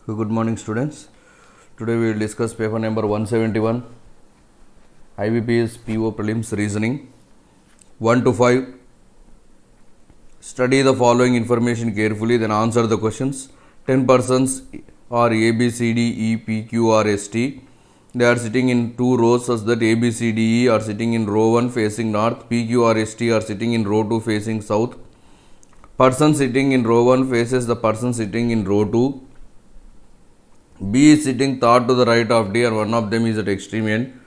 Good morning, students. Today we will discuss paper number 171, IBPS PO Prelims Reasoning 1 to 5. Study the following information carefully, then answer the questions. 10 persons are A, B, C, D, E, P, Q, R, S, T. They are sitting in two rows such that A, B, C, D, E are sitting in row 1 facing north, P, Q, R, S, T are sitting in row 2 facing south. Person sitting in row 1 faces the person sitting in row 2. B is sitting third to the right of D and one of them is at extreme end.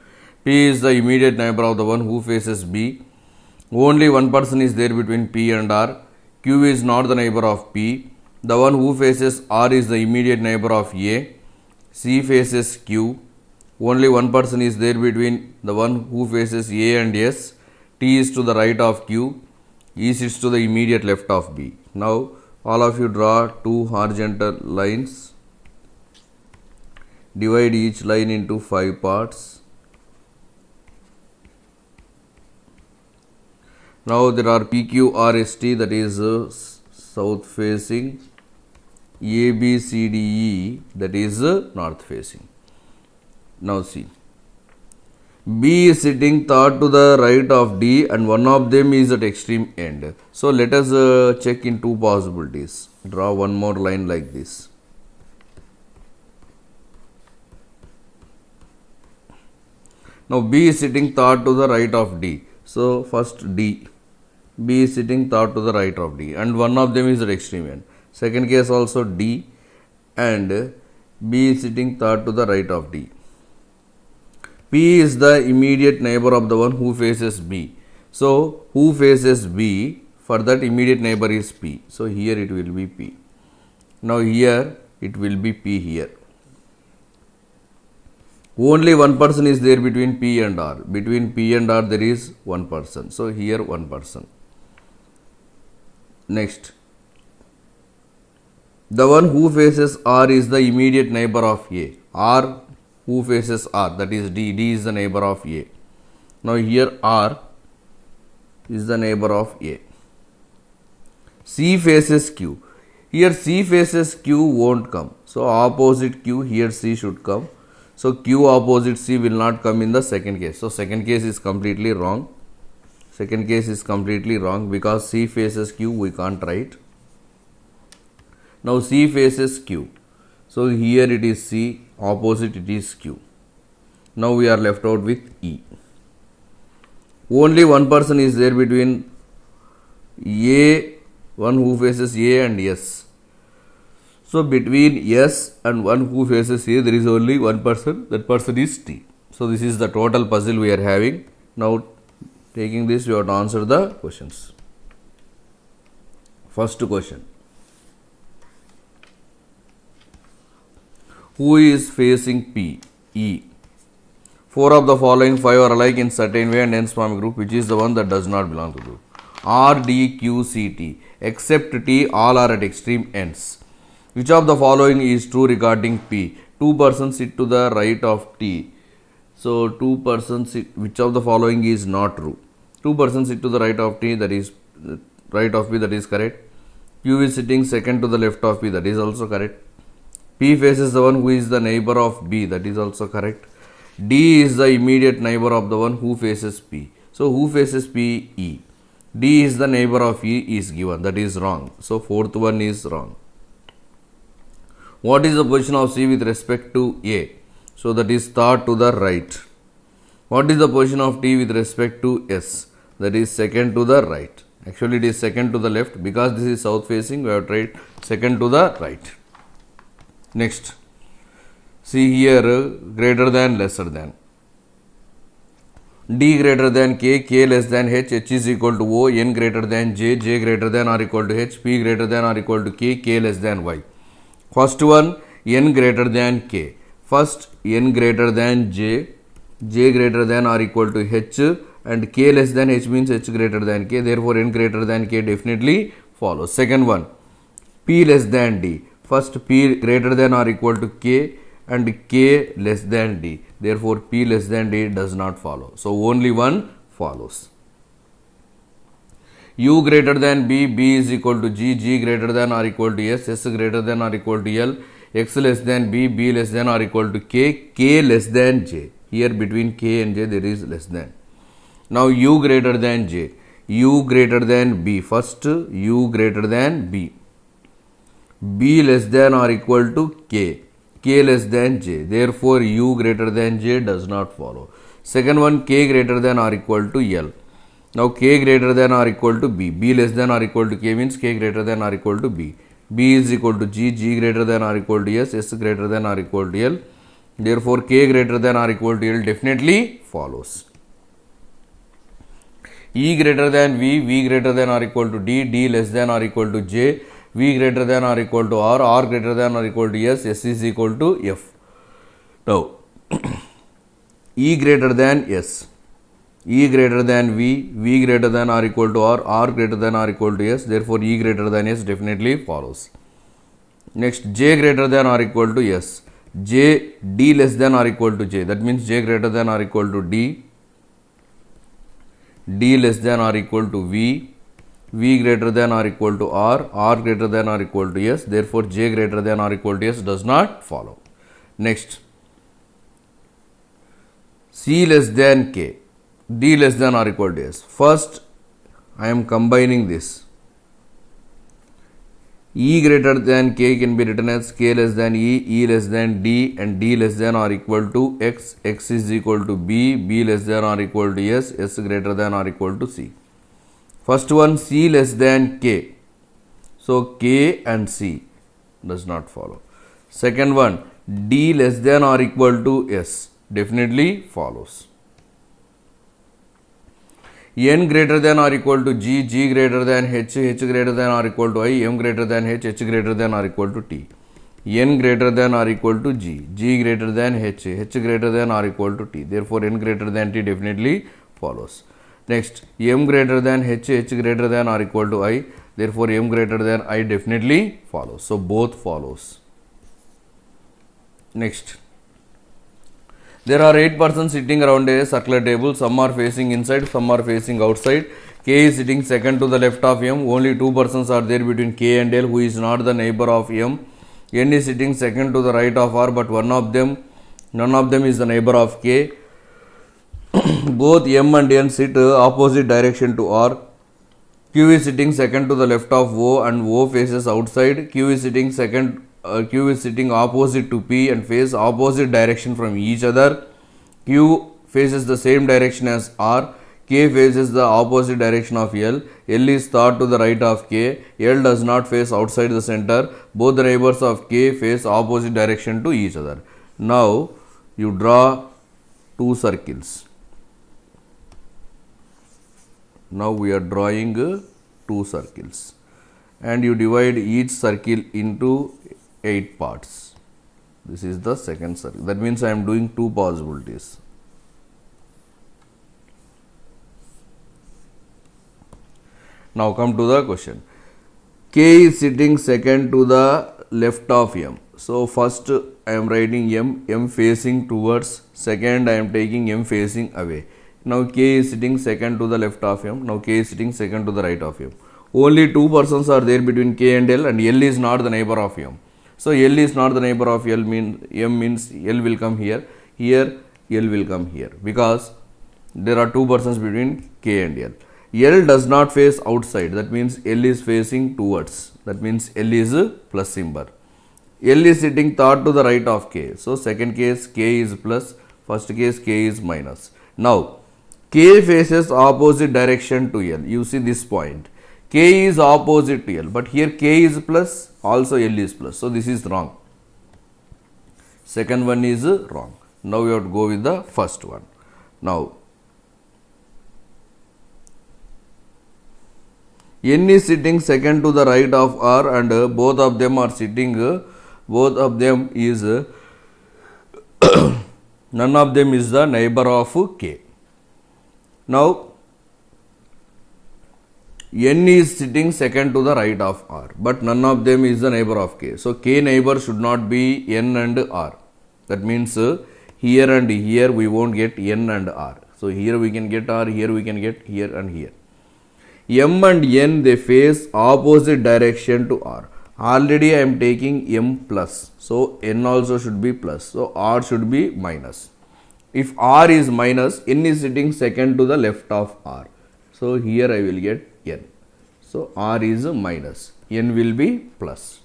P is the immediate neighbor of the one who faces B. Only one person is there between P and R. Q is not the neighbor of P. The one who faces R is the immediate neighbor of A. C faces Q. Only one person is there between the one who faces A and S. T is to the right of Q. E sits to the immediate left of B. Now all of you draw two horizontal lines. Divide each line into 5 parts. Now there are PQRST, that is south facing, ABCDE, that is north facing. Now see, B is sitting third to the right of D and one of them is at extreme end. So let us check in two possibilities. Draw one more line like this. Now B is sitting third to the right of D. So first D. B is sitting third to the right of D and one of them is at extreme end. Second case also D and B is sitting third to the right of D. P is the immediate neighbor of the one who faces B. So who faces B, for that immediate neighbor is P. So here it will be P. Now here it will be P here. Only one person is there between P and R. Between P and R there is one person. So here one person. Next, the one who faces R is the immediate neighbor of A. R who faces R, that is D. D is the neighbor of A. Now here R is the neighbor of A. C faces Q. Here C faces Q won't come. So opposite Q, here C should come. So Q opposite C will not come in the second case. So second case is completely wrong. Second case is completely wrong because C faces Q, we can't write. Now C faces Q. So here it is C, opposite it is Q. Now we are left out with E. Only one person is there between A, one who faces A and S. So between S and one who faces A, there is only one person, that person is T. So this is the total puzzle we are having. Now taking this, you have to answer the questions. First question. Who is facing P? E. 4 of the following 5 are alike in certain way and hence form a group. Which is the one that does not belong to the group? R, D, Q, C, T. Except T, all are at extreme ends. Which of the following is true regarding P? Two persons sit to the right of T. So two persons sit, which of the following is not true? Two persons sit to the right of T, that is right of P, that is correct. Q is sitting second to the left of P, that is also correct. P faces the one who is the neighbor of B, that is also correct. D is the immediate neighbor of the one who faces P. So who faces P? E. D is the neighbor of E is given, that is wrong. So fourth one is wrong. What is the position of C with respect to A? So that is third to the right. What is the position of T with respect to S? That is second to the right. Actually it is second to the left because this is south facing, we have tried second to the right. Next, see here greater than, lesser than. D greater than K, K less than H, H is equal to O, N greater than J, J greater than or equal to H, P greater than or equal to K, K less than Y. First one, N greater than K. First, N greater than J, J greater than or equal to H and K less than H means H greater than K. Therefore, N greater than K definitely follows. Second one, P less than D. First, P greater than or equal to K and K less than D. Therefore, P less than D does not follow. So, only one follows. U greater than B, B is equal to G, G greater than or equal to S, S greater than or equal to L, x less than b, b less than or equal to k, k less than j. Here between k and j there is less than. Now u greater than j, u greater than b. First u greater than b, b less than or equal to k, k less than j. Therefore u greater than j does not follow. Second one, k greater than or equal to l. Now k greater than or equal to b, b less than or equal to k means k greater than or equal to b. B is equal to g, g greater than or equal to s, s greater than or equal to l. Therefore k greater than or equal to l definitely follows. E greater than v, v greater than or equal to d, d less than or equal to j, v greater than or equal to r, r greater than or equal to s, s is equal to f. Now E greater than s, E greater than v, v greater than or equal to r, r greater than or equal to s, therefore E greater than s definitely follows. Next, j greater than or equal to s, j, d less than or equal to j, that means j greater than or equal to d, d less than or equal to v, v greater than or equal to r, r greater than or equal to s, therefore j greater than or equal to s does not follow. Next, c less than k, d less than or equal to s. First, I am combining this. E greater than k can be written as k less than e, e less than d, and d less than or equal to x, x is equal to b, b less than or equal to s, s greater than or equal to c. First one, c less than k. So k and c does not follow. Second one, d less than or equal to s definitely follows. N greater than or equal to g, g greater than h, h greater than or equal to I, m greater than h, h greater than or equal to t. N greater than or equal to g, g greater than h, h greater than or equal to t. Therefore, n greater than t definitely follows. Next, m greater than h, h greater than or equal to I. Therefore, m greater than I definitely follows. So, both follows. Next, there are 8 persons sitting around a circular table. Some are facing inside, some are facing outside. K is sitting second to the left of M. Only 2 persons are there between K and L, who is not the neighbor of M. N is sitting second to the right of R, but none of them is the neighbor of K. Both M and N sit opposite direction to R. Q is sitting second to the left of O, and O faces outside. Q is sitting opposite to P and face opposite direction from each other. Q faces the same direction as R. K faces the opposite direction of L. L is third to the right of K. L does not face outside the center. Both the neighbors of K face opposite direction to each other. Now you draw 2 circles. Now we are drawing 2 circles, and you divide each circle into 8 parts. This is the second circle. That means I am doing 2 possibilities. Now come to the question. K is sitting second to the left of M. So first I am writing M facing towards. Second I am taking M facing away. Now K is sitting second to the left of M. Now K is sitting second to the right of M. Only 2 persons are there between K and L, and L is not the neighbor of M. So L is not the neighbor of L, M means L will come here. Here L will come here, because there are 2 persons between K and L. L does not face outside, that means L is facing towards, that means L is a plus symbol. L is sitting third to the right of K. So second case K is plus, first case K is minus. Now K faces opposite direction to L. You see this point. K is opposite to L, but here K is plus, also L is plus. So this is wrong. Second one is wrong. Now we have to go with the first one. Now N is sitting second to the right of R, and both of them are sitting, both of them is, none of them is the neighbor of K. Now N is sitting second to the right of R, but none of them is the neighbor of K. So K neighbor should not be N and R. That means here and here we won't get N and R. So here we can get R, here we can get here and here. M and N, they face opposite direction to R. Already I am taking m plus, so n also should be plus, so r should be minus. If r is minus, n is sitting second to the left of r, so here I will get n. So r is minus, n will be plus.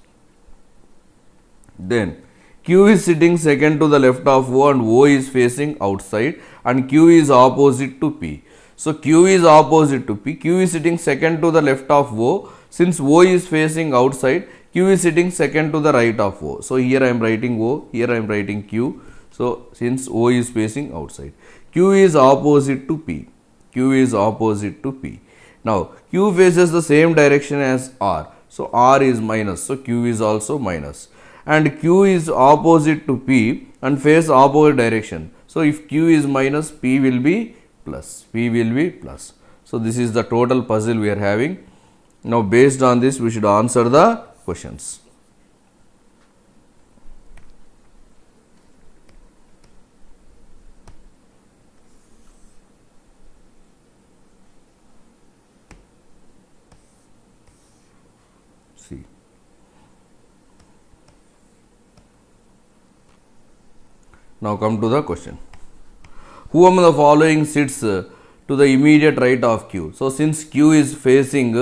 Then q is sitting second to the left of O and O is facing outside, and q is opposite to p. So q is opposite to p, q is sitting second to the left of O. Since O is facing outside, q is sitting second to the right of O. So here I am writing O, here I am writing q. So since O is facing outside, q is opposite to p, q is opposite to p. Now q faces the same direction as r, so r is minus, so q is also minus. And q is opposite to p and face opposite direction. So if q is minus, p will be plus, p will be plus. So this is the total puzzle we are having. Now based on this, we should answer the questions. See. Now come to the question. Who among the following sits to the immediate right of q? So since q is facing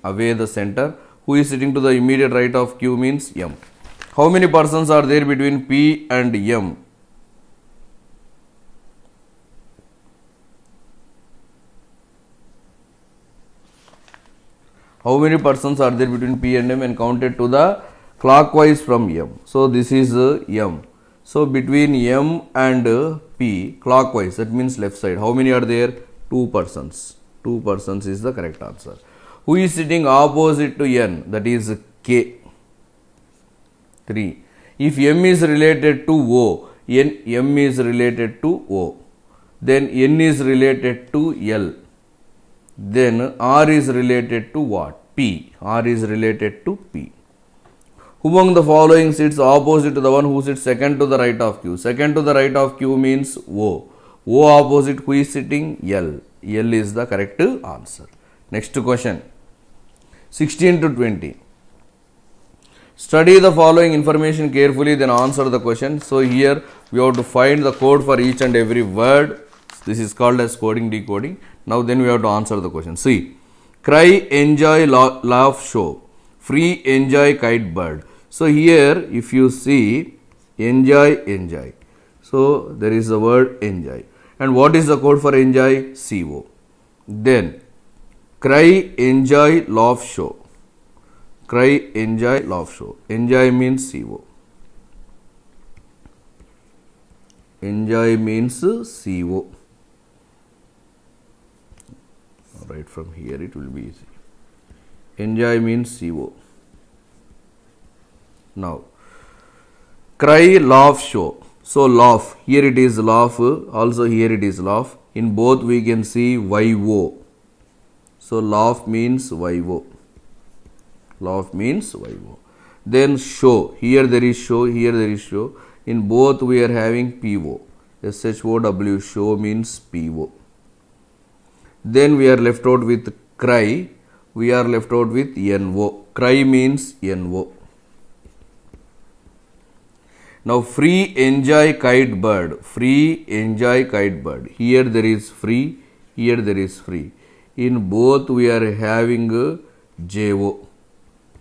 away the center, who is sitting to the immediate right of q means m. How many persons are there between p and m? How many persons are there between p and m and counted to the clockwise from m? So this is m. So between m and p clockwise, that means left side, how many are there? 2 persons. 2 persons is the correct answer. Who is sitting opposite to n? That is k. 3. If m is related to O, m is related to O, then n is related to L, then r is related to what? P. R is related to P. Who among the following sits opposite to the one who sits second to the right of q? Second to the right of q means O. O opposite who is sitting? L. L is the correct answer. Next question. 16 to 20. Study the following information carefully, then answer the question. So here we have to find the code for each and every word. This is called as coding decoding. Now then we have to answer the question. See. Cry, enjoy, laugh, show. Free, enjoy, kite, bird. So here if you see enjoy, enjoy. So there is the word enjoy. And what is the code for enjoy? CO. Then cry, enjoy, laugh, show. Cry, enjoy, laugh, show. Enjoy means CO. Enjoy means CO. Right from here it will be easy. Enjoy means CO. Now, cry, laugh, show. So laugh, here it is laugh, also here it is laugh. In both we can see YO. So laugh means YO. Laugh means YO. Then show, here there is show, here there is show. In both we are having PO. SHOW, show means PO. Then we are left out with cry. We are left out with NO. Cry means NO. Now free, enjoy, kite, bird. Free, enjoy, kite, bird. Here there is free, here there is free. In both we are having JO.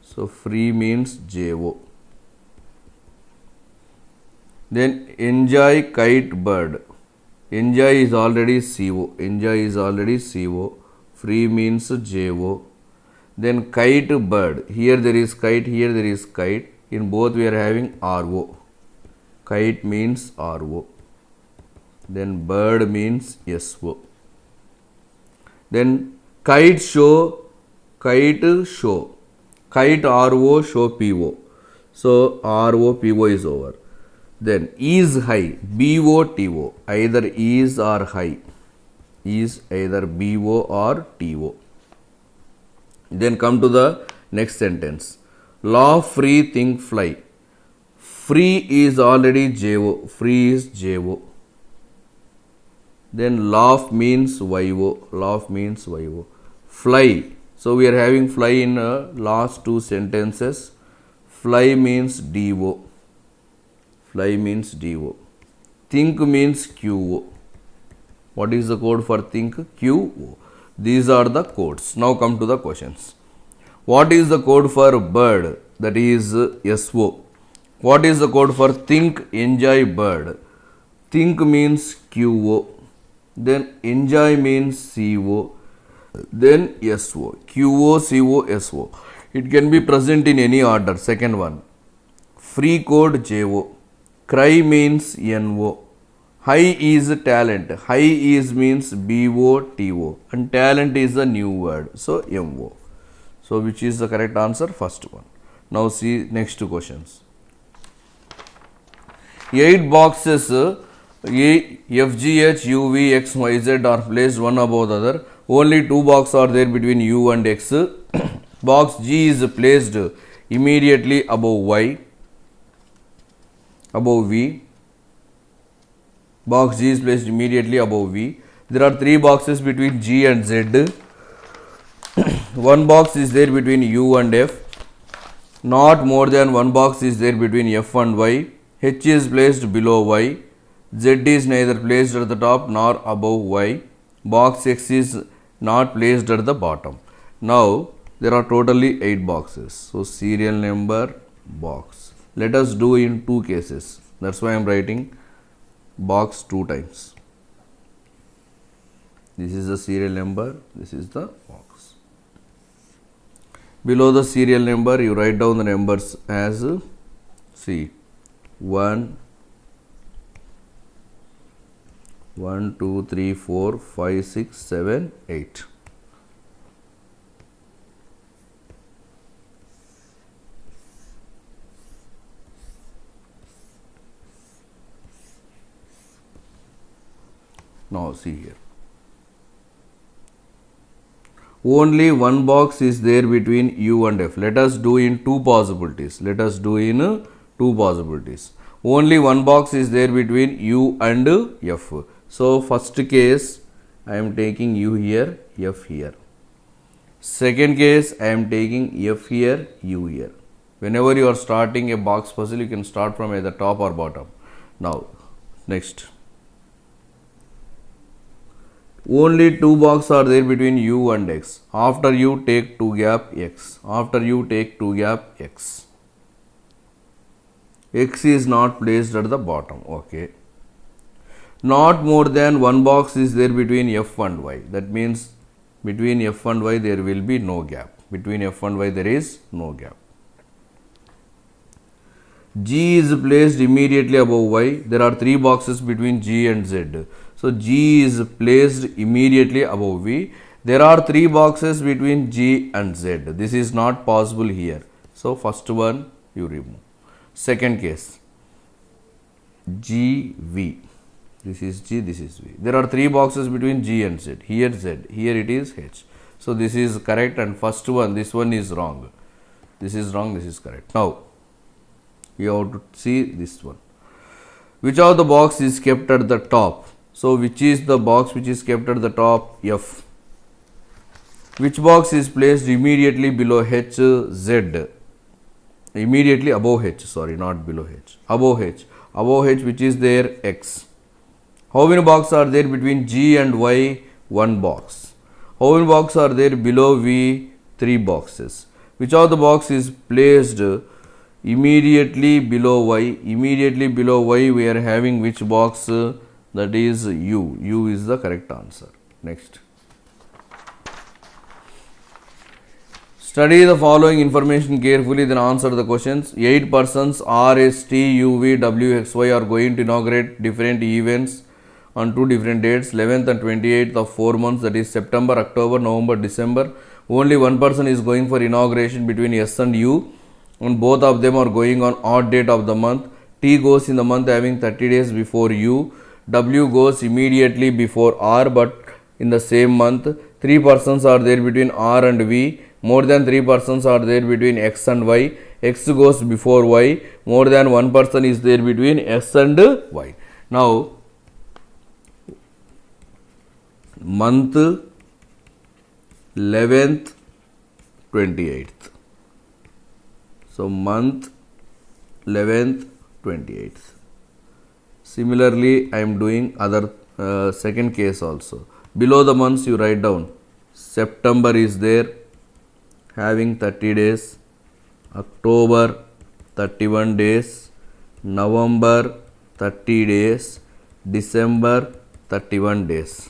So free means JO. Then enjoy, kite, bird. Enjoy is already CO. Enjoy is already CO. Free means JO. Then kite, bird. Here there is kite, here there is kite. In both we are having RO. Kite means RO. Then bird means SO. Then kite show, kite show. Kite RO, show PO. So RO, PO is over. Then is high, BO, TO. Either is or high. Is either BO or TO. Then come to the next sentence. Laugh, free, think, fly. Free is already JO. Free is JO. Then laugh means YO. Laugh means YO. Fly. So we are having fly in last two sentences. Fly means DO. Fly means DO. Think means QO. What is the code for think? QO. These are the codes. Now come to the questions. What is the code for bird? That is SO. What is the code for think, enjoy, bird? Think means QO. Then enjoy means CO. Then SO. QO, CO, SO. It can be present in any order. Second one. Free code JO. Cry means NO. High is talent. High is means BOTO. And talent is a new word. So MO. So which is the correct answer? First one. Now see next two questions. 8 boxes FGH, UV, X, Y, Z are placed one above the other. Only 2 boxes are there between U and X. Box G is placed immediately above Y, above V. Box G is placed immediately above V. There are 3 boxes between G and Z. One box is there between U and F. Not more than one box is there between F and Y. H is placed below Y. Z is neither placed at the top nor above Y. Box X is not placed at the bottom. Now there are totally 8 boxes. So serial number, box. Let us do in 2 cases. That's why I am writing box 2 times. This is the serial number. This is the box. Below the serial number, you write down the numbers as see 1, 2, 3, 4, 5, 6, 7, 8. Now see here. Only one box is there between U and F. Let us do in 2 possibilities. Let us do in 2 possibilities. Only one box is there between U and F. So first case I am taking U here, F here. Second case I am taking F here, U here. Whenever you are starting a box puzzle, you can start from either top or bottom. Now next. Only 2 boxes are there between U and X. After U, take 2 gap X. After U, take 2 gap X. X is not placed at the bottom. Okay. Not more than one box is there between F and Y. That means between F and Y there will be no gap. Between F and Y there is no gap. G is placed immediately above Y. There are 3 boxes between G and Z. So G is placed immediately above V. There are 3 boxes between G and Z. This is not possible here. So first one you remove. Second case, G, V. This is G, this is V. There are 3 boxes between G and Z. Here Z, here it is H. So this is correct, and first one, this one is wrong. This is wrong, this is correct. Now you have to see this one. Which of the box is kept at the top? So which is the box which is kept at the top? F. Which box is placed immediately below H? Z. Immediately above H, sorry, not below H. Above H. Above H, which is there? X. How many boxes are there between G and Y? 1 box. How many boxes are there below V? 3 boxes. Which of the box is placed immediately below Y? Immediately below Y we are having which box? That is U. U is the correct answer. Next. Study the following information carefully, then answer the questions. 8 persons R, S, T, U, V, W, X, Y are going to inaugurate different events on 2 different dates, 11th and 28th of 4 months, that is September, October, November, December. Only one person is going for inauguration between S and U, and both of them are going on odd date of the month. T goes in the month having 30 days before U. W goes immediately before R but in the same month. 3 persons are there between R and V. More than 3 persons are there between X and Y. X goes before Y. More than 1 person is there between S and Y. Now, month, 11th 28th. So month 11th, 28th. Similarly, I am doing other second case also. Below the months you write down. September is there, having 30 days. October 31 days. November 30 days. December 31 days.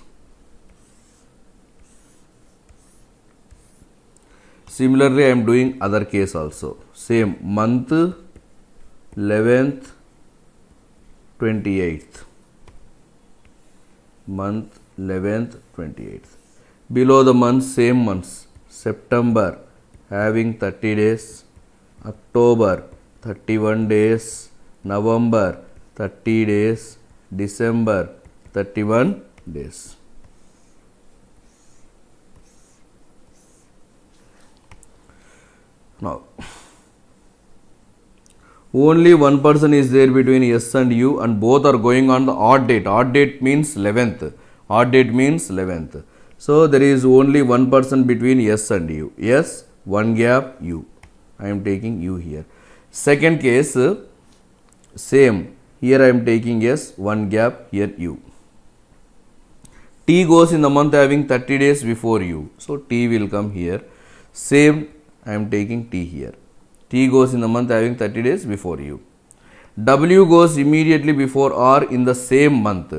Similarly, I am doing other case also. Same month 11th, 28th. Month 11th, 28th. Below the months, same months. September having 30 days. October 31 days. November 30 days. December 31 days. Now, only one person is there between S and U, and both are going on the odd date. Odd date means 11th. Odd date means 11th. So, there is only one person between S and U. S, one gap, U. I am taking U here. Second case, same. Here I am taking S, one gap, here U. T goes in the month having 30 days before U. So, T will come here. Same, I am taking T here. T goes in the month having 30 days before U. W goes immediately before R in the same month.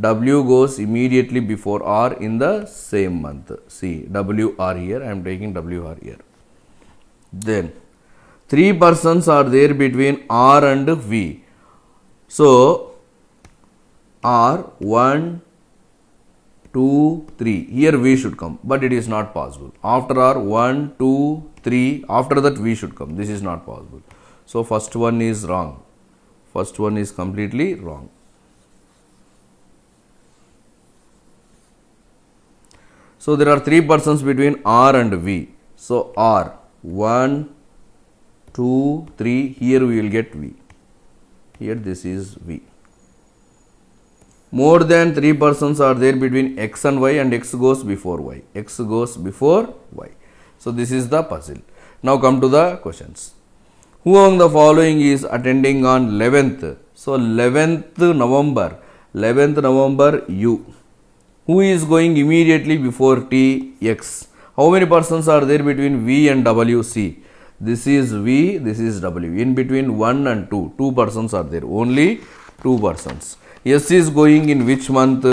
W goes immediately before R in the same month. See, WR here, I am taking WR here. Then, three persons are there between R and V. So, R, 1, 2, 3. Here V should come, but it is not possible. After R, 1, 2, 3. After that V should come. This is not possible. So, first one is wrong. First one is completely wrong. So, there are three persons between R and V. So, R, 1, 2, 3. Here we will get V. Here this is V. More than three persons are there between X and Y, and X goes before Y. X goes before Y. So, this is the puzzle. Now, come to the questions. Who among the following is attending on 11th? So, 11th November. 11th November U. Who is going immediately before T? X. How many persons are there between V and W? C. This is V, this is W. In between 1 and 2, 2 persons are there. Only 2 persons. S is going in which month?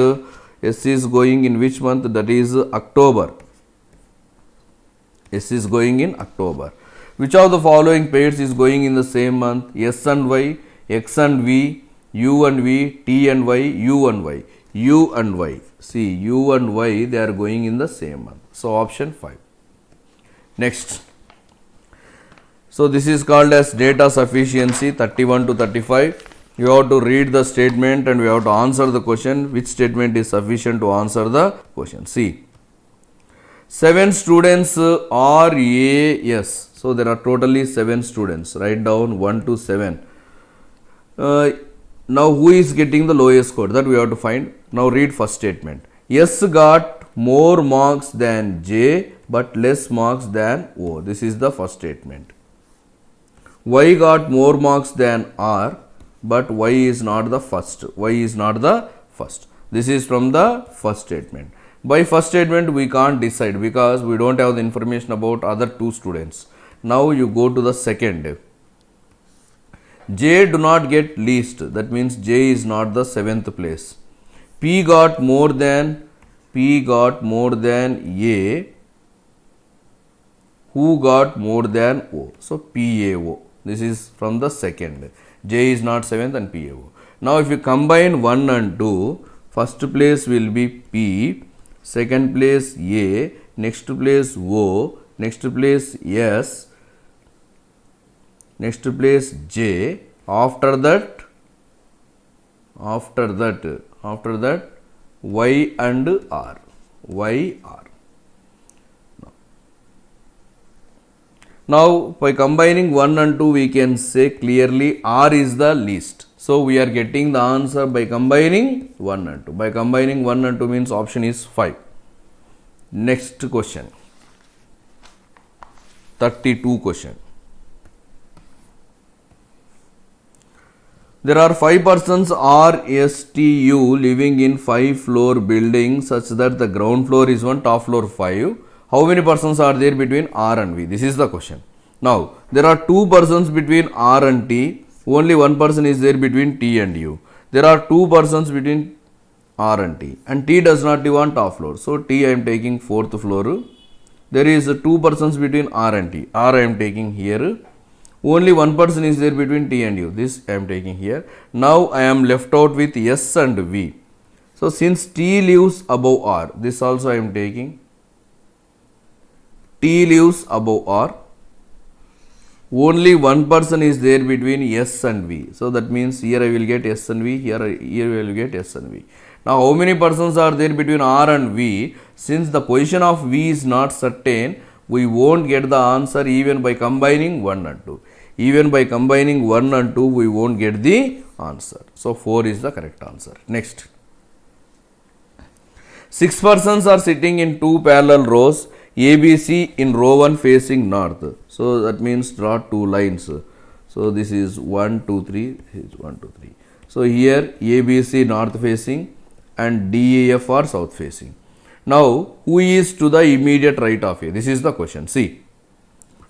S is going in which month? That is October. S is going in October. Which of the following pairs is going in the same month? S and Y, X and V, U and V, T and Y, U and Y. U and Y. See, U and Y, they are going in the same month. So, option 5. Next. So, this is called as data sufficiency 31 to 35. You have to read the statement and we have to answer the question. Which statement is sufficient to answer the question? See, 7 students are AS. So, there are totally 7 students. Write down 1 to 7. Now, who is getting the lowest score? That we have to find. Now, read first statement. S got more marks than J but less marks than O. This is the first statement. Y got more marks than R, but Y is not the first. Y is not the first. This is from the first statement. By first statement, we can't decide because we don't have the information about other 2 students. Now, you go to the second. J do not get least. That means J is not the 7th place. P got more than A. Who got more than O? So, PAO. This is from the second. J is not 7th and PAO. Now, if you combine 1 and 2, first place will be P, second place A, next place O, next place S, next place J. After that Y and R. Y, R. Now, by combining 1 and 2, we can say clearly R is the least. So, we are getting the answer by combining 1 and 2. By combining 1 and 2 means option is 5. Next question. 32 question. There are 5 persons RSTU living in 5-floor building such that the ground floor is 1, top floor 5. How many persons are there between R and V? This is the question. Now, there are 2 persons between R and T. Only 1 person is there between T and U. There are 2 persons between R and T. And T does not live on top floor. So, T I am taking 4th floor. There is 2 persons between R and T. R I am taking here. Only 1 person is there between T and U. This I am taking here. Now I am left out with S and V. So since T lives above R, this also I am taking. T lives above R. Only 1 person is there between S and V. So that means here I will get S and V. Here I will get S and V. Now how many persons are there between R and V? Since the position of V is not certain, we won't get the answer even by combining 1 and 2. Even by combining 1 and 2, we won't get the answer. So 4 is the correct answer. Next. 6 persons are sitting in 2 parallel rows, ABC in row 1 facing north. So that means draw 2 lines. So this is 1, 2, 3. This is 1, 2, 3. So here ABC north facing and DEF are south facing. Now, who is to the immediate right of A? This is the question. See,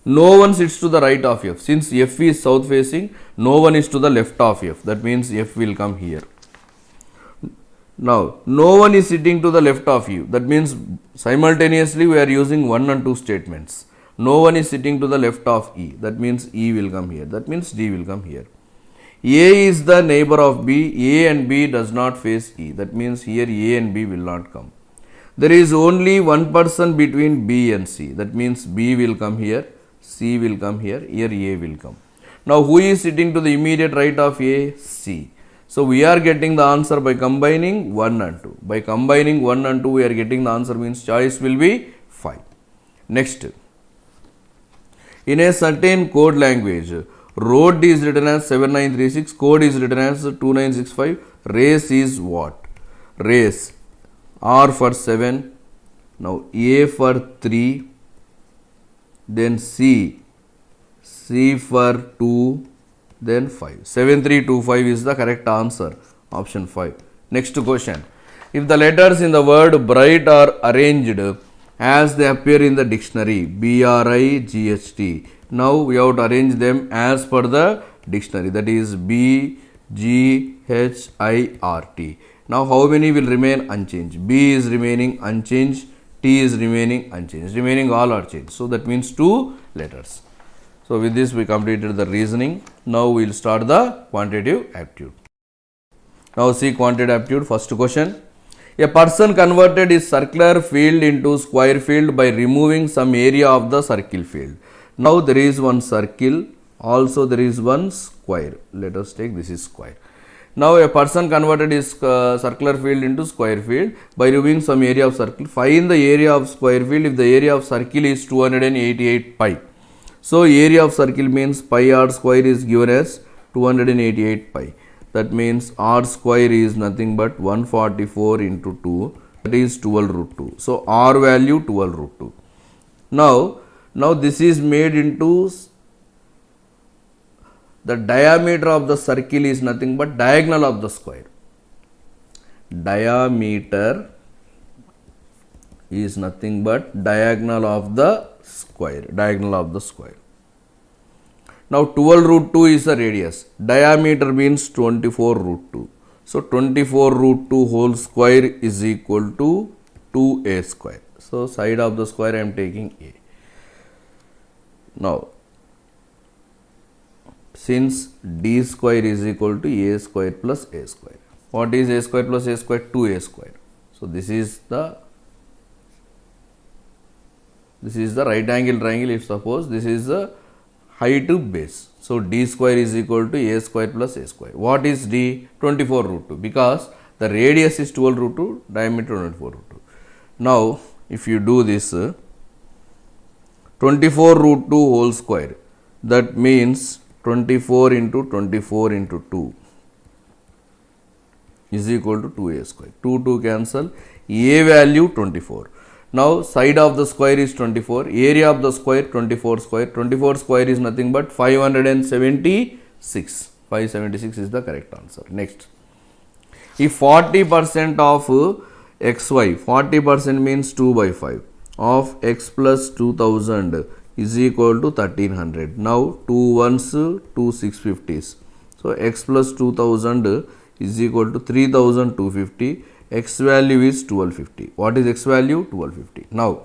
no one sits to the right of F. Since F is south facing, no one is to the left of F. That means F will come here. Now, no one is sitting to the left of U. That means simultaneously we are using 1 and 2 statements. No one is sitting to the left of E. That means E will come here. That means D will come here. A is the neighbor of B. A and B does not face E. That means here A and B will not come. There is only 1 person between B and C. That means B will come here, C will come here, here A will come. Now who is sitting to the immediate right of A? C. So we are getting the answer by combining 1 and 2. By combining 1 and 2 we are getting the answer, means choice will be 5. Next. In a certain code language, road is written as 7936, code is written as 2965, race is what? Race. R for 7, now A for 3, then C for 2, then 5. 7325 is the correct answer, option 5. Next question. If the letters in the word bright are arranged as they appear in the dictionary, BRIGHT, now we have to arrange them as per the dictionary, that is BGHIRT. Now how many will remain unchanged? B is remaining unchanged, T is remaining unchanged, remaining all are changed. So that means 2 letters. So with this we completed the reasoning. Now we will start the quantitative aptitude. Now see quantitative aptitude, first question. A person converted his circular field into square field by removing some area of the circle field. Now there is one circle, also there is one square. Let us take this is square. Now a person converted his circular field into square field by removing some area of circle. Find the area of square field if the area of circle is 288 pi. So area of circle means pi r square is given as 288 pi. That means r square is nothing but 144 into 2, that is 12 root 2. So r value 12 root 2. Now this is made into, the diameter of the circle is nothing but diagonal of the square. Diameter is nothing but diagonal of the square. Diagonal of the square. Now 12 root 2 is the radius. Diameter means 24 root 2. So 24 root 2 whole square is equal to 2a square. So side of the square I am taking a. Now since d square is equal to a square plus a square. What is a square plus a square? 2a square. So this is the right angle triangle. If suppose this is the height to base. So d square is equal to a square plus a square. What is d? 24 root 2, because the radius is 12 root 2, diameter 24 root 2. Now if you do this 24 root 2 whole square, that means 24 into 24 into 2 is equal to 2a square. 2 cancel, a value 24. Now side of the square is 24, area of the square 24 square. 24 square is nothing but 576. 576 is the correct answer. Next, if 40% of xy, 40% means 2 by 5 of x plus 2000 is equal to 1300. Now 2 ones, 2 650s. So x plus 2000 is equal to 3250. X value is 1250. What is x value? 1250. Now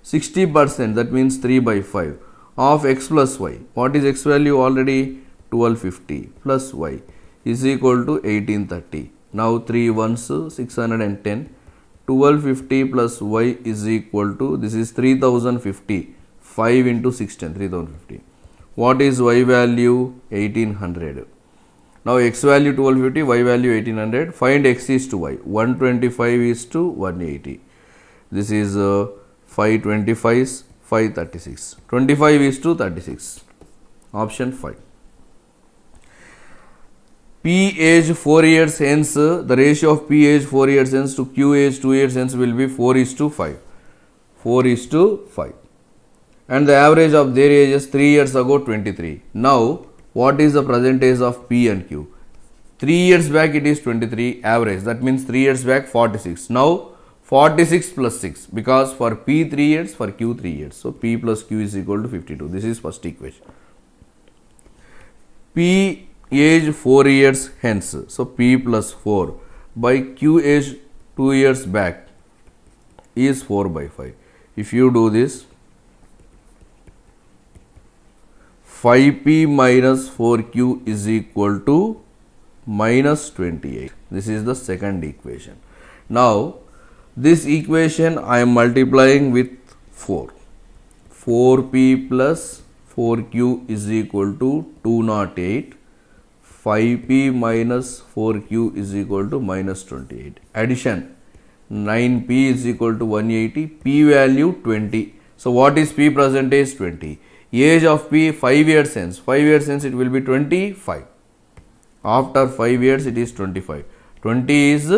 60%, that means 3 by 5 of x plus y. What is x value already? 1250 plus y is equal to 1830. Now 3 ones, 610. 1250 plus y is equal to, this is 3050. 5 into 610, 3050. What is y value? 1800. Now x value 1250, y value 1800. Find x is to y. 125 is to 180. This is 525 is 536. 25 is to 36. Option 5. P age 4 years hence, the ratio of P age 4 years hence to Q age 2 years hence will be 4 is to 5. 4 is to 5. And the average of their ages 3 years ago 23. Now, what is the present age of P and Q? 3 years back it is 23 average. That means 3 years back 46. Now, 46 plus 6, because for P 3 years, for Q 3 years. So, P plus Q is equal to 52. This is first equation. P age 4 years hence. So, P plus 4 by Q age 2 years back is 4 by 5. If you do this, 5P minus 4Q is equal to minus 28. This is the second equation. Now, this equation I am multiplying with 4. 4P plus 4Q is equal to 208. 5P minus 4Q is equal to minus 28. Addition, 9P is equal to 180. P value 20. So, what is P percentage? 20. Age of P 5 years hence. 5 years hence it will be 25. After 5 years it is 25. 20 is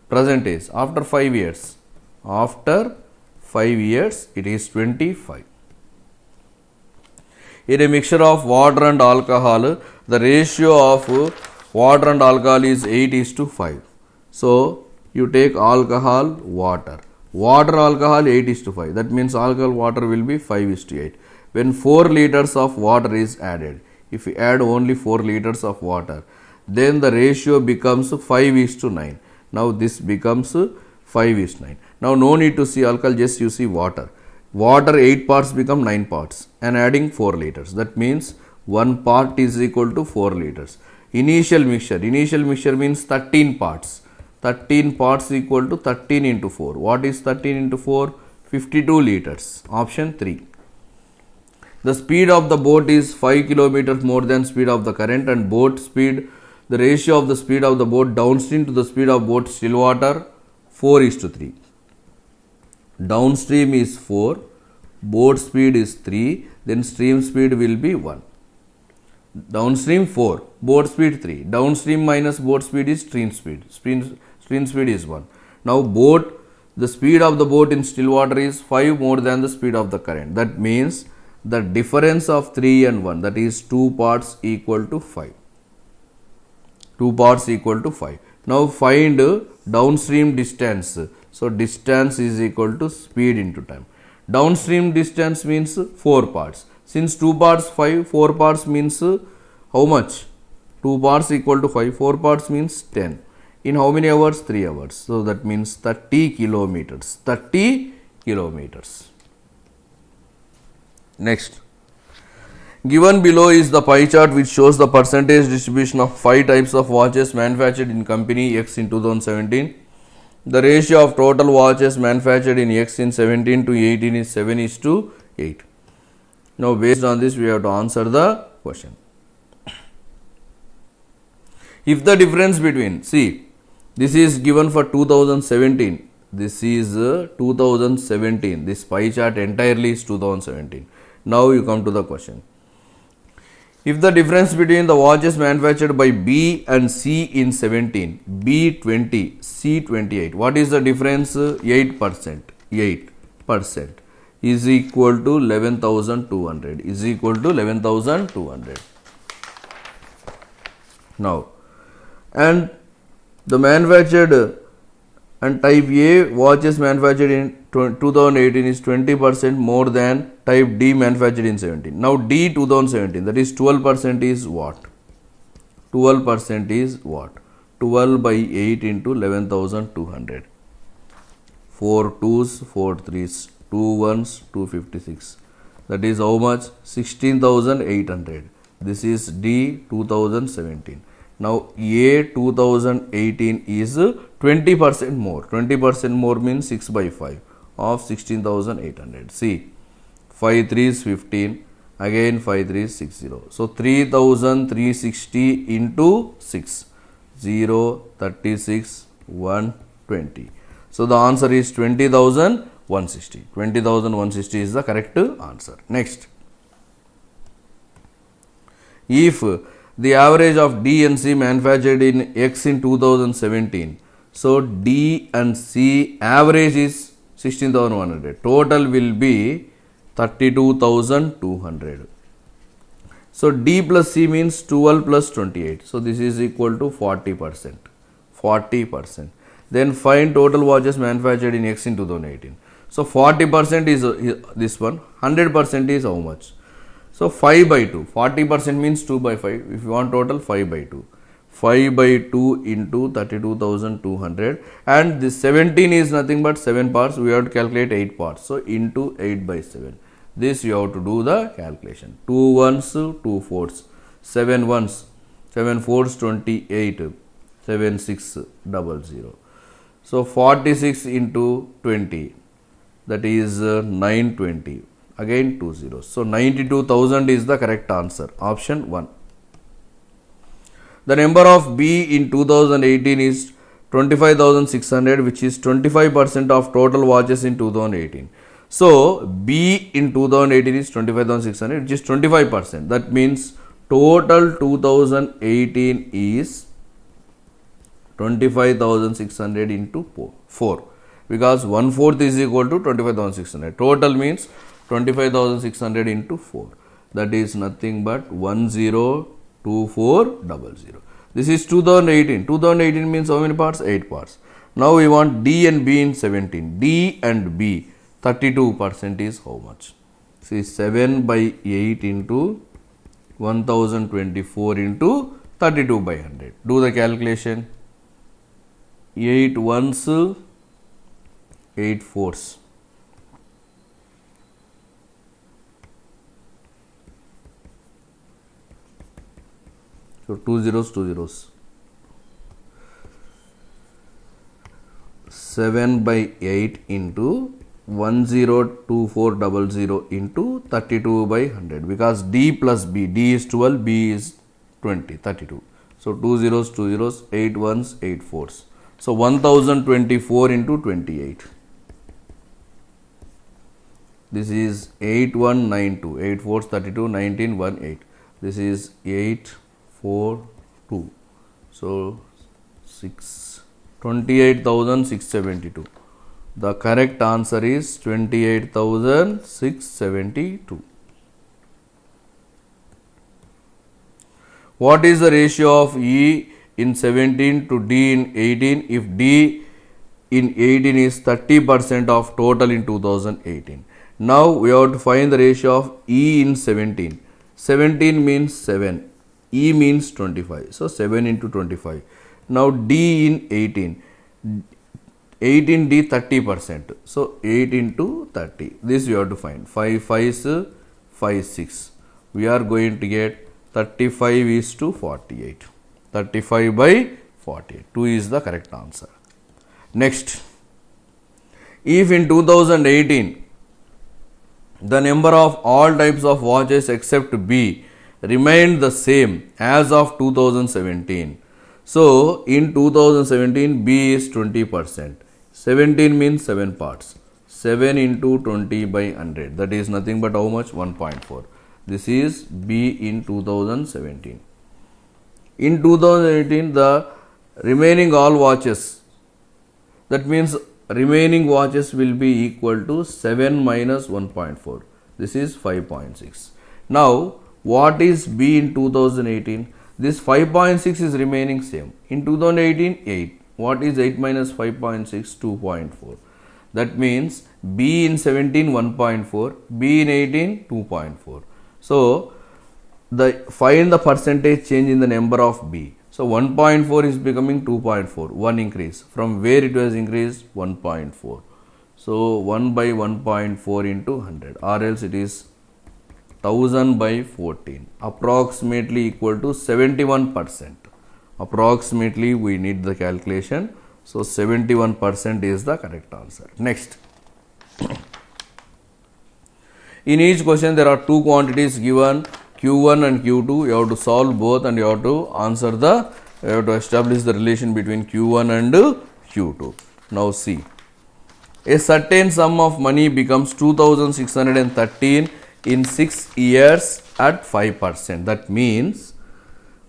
present age. After 5 years. After 5 years it is 25. In a mixture of water and alcohol, the ratio of water and alcohol is 8 is to 5. So, you take alcohol, water. Water, alcohol 8 is to 5. That means alcohol, water will be 5 is to 8. When 4 liters of water is added, if we add only 4 liters of water, then the ratio becomes 5 is to 9. Now, this becomes 5 is 9. Now, no need to see alcohol, just you see water. Water 8 parts become 9 parts and adding 4 liters. That means 1 part is equal to 4 liters. Initial mixture means 13 parts. 13 parts equal to 13 into 4. What is 13 into 4? 52 liters. Option 3. The speed of the boat is 5 kilometers more than speed of the current, and boat speed, the ratio of the speed of the boat downstream to the speed of boat still water 4 is to 3. Downstream is 4, boat speed is 3, then stream speed will be 1. Downstream 4, boat speed 3. Downstream minus boat speed is stream speed. Stream speed is 1. Now the speed of the boat in still water is 5 more than the speed of the current. That means the difference of 3 and 1, that is 2 parts equal to 5. 2 parts equal to 5. Now find downstream distance. So distance is equal to speed into time. Downstream distance means 4 parts. Since 2 parts 5, 4 parts means how much? 2 parts equal to 5, 4 parts means 10. In how many hours? 3 hours. So that means 30 kilometers. 30 kilometers. Next. Given below is the pie chart which shows the percentage distribution of 5 types of watches manufactured in company X in 2017. The ratio of total watches manufactured in X in 17 to 18 is 7 is to 8. Now based on this we have to answer the question. If the difference between, see, this is given for 2017, this is 2017, this pie chart entirely is 2017. Now you come to the question. If the difference between the watches manufactured by B and C in 17, B 20, C 28, what is the difference? 8%. 8. is equal to 11,200 is equal to 11,200. Now, and the manufactured and type A watches manufactured in 2018 is 20% more than type D manufactured in 17. Now D 2017, that is 12% is what? 12% is what? 12 by 8 into 11,200. 4 2s, 4 3s, 2 1s, 256. That is how much? 16,800. This is D 2017. Now A 2018 is 20% more. 20% more means 6 by 5 of 16,800. See, 5 3 is 15. Again 5 3 is 60. So 3,360 into 6. 0, 36, 120. So the answer is 20,160. 20,160 is the correct answer. Next, if the average of D and C manufactured in X in 2017, so D and C average is 16,100. Total will be 32,200. So D plus C means 12 plus 28. So this is equal to 40%. 40%. Then find total watches manufactured in X in 2018. So 40% is this one. 100% is how much? So 5 by 2. 40% means 2 by 5. If you want total, 5 by 2. 5 by 2 into 32,200. And this 17 is nothing but 7 parts. We have to calculate 8 parts. So into 8 by 7. This you have to do the calculation. 2 ones, 2 fours, 7 ones, 7 fours, 28, 7 6 00. So 46 into 20, that is 920. Again 2 zeros. So 92,000 is the correct answer. Option 1. The number of B in 2018 is 25,600, which is 25% of total watches in 2018. So B in 2018 is 25,600, which is 25%. That means total 2018 is 25,600 into 4, because 1/4 is equal to 25,600. Total means 25,600 into 4. That is nothing but 102400. This is 2018. 2018 means how many parts? 8 parts. Now we want D and B in 17. D and B 32% is how much? See, 7 by 8 into 1024 into 32 by 100. Do the calculation. 8 ones, 8 fours. So 2 zeros, 2 zeros. 7 by 8 into 102400 into 32 by 100, because D plus B, D is 12, B is 20, 32. So 2 zeros, 2 zeros, 8 ones, 8 fours. So 1024 into 28. This is 8192, 8 fours 32, 1918. This is 842. So 28,672. The correct answer is 28,672. What is the ratio of E in 17 to D in 18 if D in 18 is 30% of total in 2018? Now we have to find the ratio of E in 17. 17 means 7. E means 25. So 7 into 25. Now D in 18. 18D 30%. So 8 into 30. This we have to find. 5 5s 5 6. We are going to get 35 is to 48. 35 by 48. 2 is the correct answer. Next, if in 2018 the number of all types of watches except B remained the same as of 2017. So in 2017 B is 20%. 17 means 7 parts. 7 into 20 by 100. That is nothing but how much? 1.4. This is B in 2017. In 2018 the remaining all watches, that means remaining watches will be equal to 7 minus 1.4. This is 5.6. Now, what is B in 2018? This 5.6 is remaining same. In 2018, 8. What is 8 minus 5.6? 2.4. That means B in 17, 1.4. B in 18, 2.4. So, find the percentage change in the number of B. So 1.4 is becoming 2.4, 1 increase. From where it was increased? 1.4. So 1 by 1.4 into 100, or else it is 1000 by 14, approximately equal to 71%. Approximately we need the calculation. So 71% is the correct answer. Next. In each question there are two quantities given, Q1 and Q2. You have to solve both and you have to establish the relation between Q1 and Q2. Now see. A certain sum of money becomes 2613 in 6 years at 5%. That means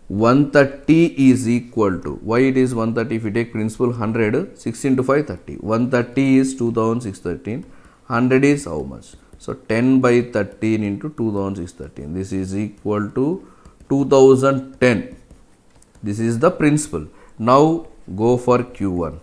130 is equal to, why it is 130? If you take principal 100, 6 into 5, 30. 130 is 2613. 100 is how much? So 10 by 13 into 2613. This is equal to 2010. This is the principal. Now go for Q1.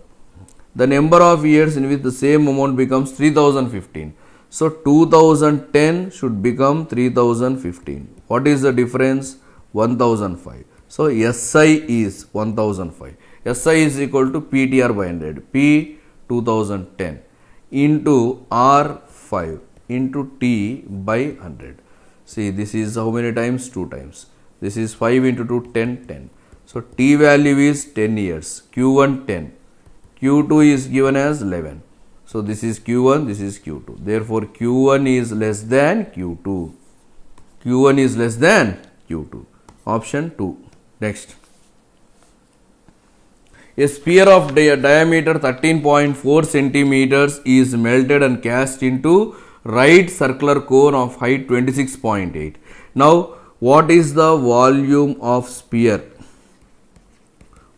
The number of years in which the same amount becomes 3015. So 2010 should become 3015. What is the difference? 1005. So SI is 1005. SI is equal to PTR by 100. P 2010 into R5 into T by 100. See, this is how many times? 2 times. This is 5 into 2, 10, 10. So T value is 10 years. Q1 10. Q2 is given as 11. So this is Q1, this is Q2. Therefore Q1 is less than Q2. Q1 is less than Q2. Option 2. Next. A sphere of diameter 13.4 centimeters is melted and cast into right circular cone of height 26.8. Now, what is the volume of sphere?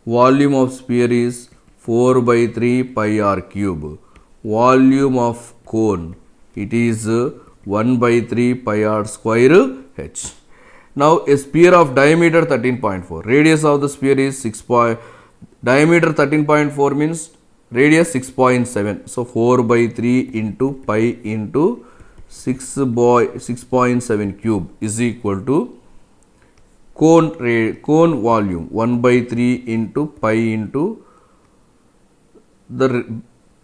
Volume of sphere is 4 by 3 pi r cube. Volume of cone, it is 1 by 3 pi r square h. Now, a sphere of diameter 13.4. Radius of the sphere is 6. Diameter 13.4 means radius 6.7. So 4 by 3 into pi into 6.7 cube is equal to cone volume 1 by 3 into pi into the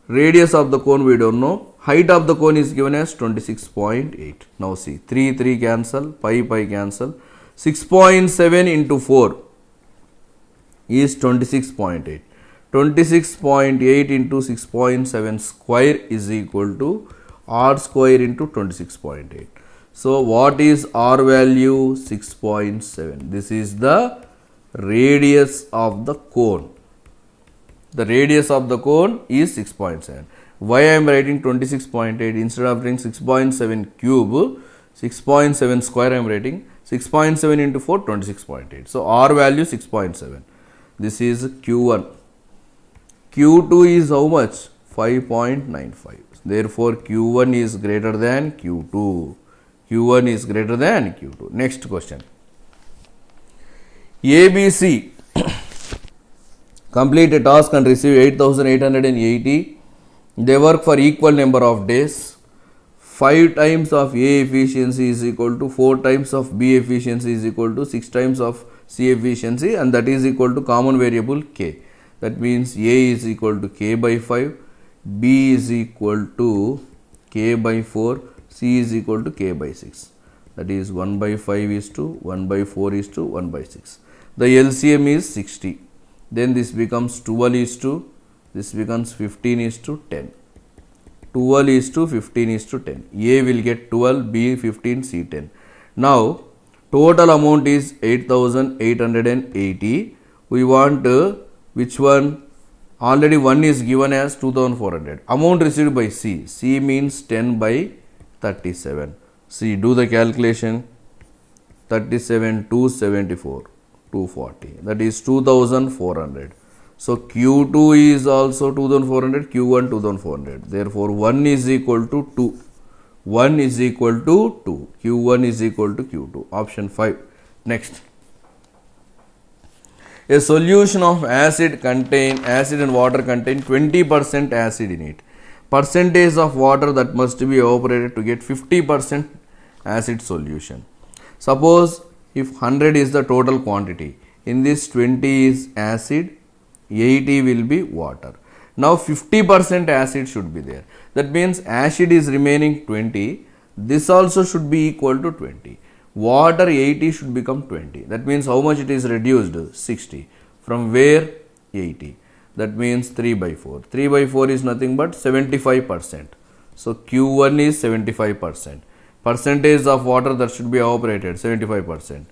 radius of the cone we don't know. Height of the cone is given as 26.8. Now see, 3 cancel, pi cancel. 6.7 into 4 is 26.8. 26.8 into 6.7 square is equal to r square into 26.8. So what is r value? 6.7. This is the radius of the cone. The radius of the cone is 6.7. Why I am writing 26.8 instead of writing 6.7 cube, 6.7 square I am writing 6.7 into 4, 26.8. So r value 6.7. This is Q1. Q2 is how much? 5.95. Therefore Q1 is greater than Q2. Q1 is greater than Q2. Next question. ABC complete a task and receive 8,880. They work for equal number of days. 5 times of A efficiency is equal to 4 times of B efficiency is equal to 6 times of C efficiency, and that is equal to common variable K. That means A is equal to K by 5, B is equal to K by 4, C is equal to K by 6. That is 1 by 5 is to 1 by 4 is to 1 by 6. The LCM is 60. Then this becomes 12 is to, this becomes 15 is to 10. 12 is to 15 is to 10. A will get 12, B 15, C 10. Now, total amount is 8,880. We want which one? Already one is given as 2,400. Amount received by C. C means 10 by 37. C, do the calculation. 37, 274, 240. That is 2,400. So Q2 is also 2400, Q1 2400. Therefore 1 is equal to 2. 1 is equal to 2. Q1 is equal to Q2. Option 5. Next. A solution of acid and water contain 20% acid in it. Percentage of water that must be evaporated to get 50% acid solution. Suppose if 100 is the total quantity, in this 20 is acid, 80 will be water. Now 50% acid should be there. That means acid is remaining 20. This also should be equal to 20. Water 80 should become 20. That means how much it is reduced? 60. From where? 80. That means 3 by 4. 3 by 4 is nothing but 75%. So Q1 is 75%. Percentage of water that should be evaporated 75%.